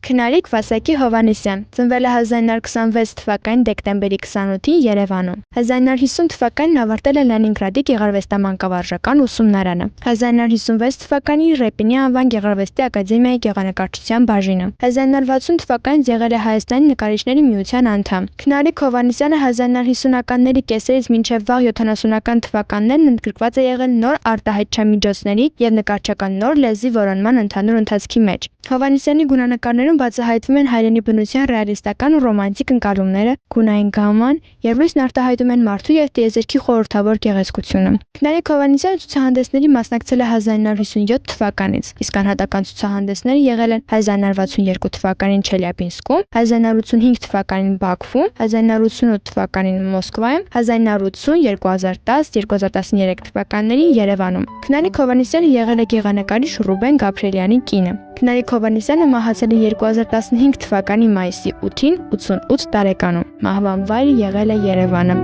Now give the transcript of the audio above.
Քնարիկ Վասակի Հովհաննիսյան ծնվել է 1926 թվականի դեկտեմբերի 28-ին Երևանում։ 1950 թվականին ավարտել է Լենինգրադի գեղարվեստամանկավարժական ուսումնարանը։ 1956 թվականին Ռեպինի անվան գեղարվեստի ակադեմիայի գեղանկարչության բաժինը։ 1960 թվականից եղել է Հայաստանի նկարիչների միության անդամ։ Քնարիկ Հովհաննիսյանը 1950-ականների կեսերից մինչև վաղ 70-ական թվականներն ընդգրկված է եղել նոր արտահայտչամիջոցների և նկարչական նոր լեզվի որոնման ընդհանուր ընթացքի մեջ։ Հովհաննիսյանի գունանկարներում բացահայտվում են հայրենի բնության ռեալիստական ու ռոմանտիկ ընկալումները, գունային գամման և լույսն արտահայտում են մարդու և տիեզերքի խորհրդավոր գեղեցկությունը։ Քնարիկ Հովհաննիսյանը ցուցահանդեսների մասնակցել է 1957 թվականից, իսկ անհատական ցուցահանդեսները եղել են 1962 թվականին Չելյաբինսկում, 1985 թվականին Բաքվում, 1988 թվականին Մոսկվայում, 1980, 2010, 2013 թվականներին Երևանում։ Քնարիկ Հովհաննիսյանը եղել է գեղանկարիչ Ռուբեն Գաբրիելյանի կինը։ Քնարիկ Հովհաննիսյանը մահացել է 2015 թվականի մայիսի 8-ին 88 տարեկանում։ Մահվան վայրը եղել է Երևանը։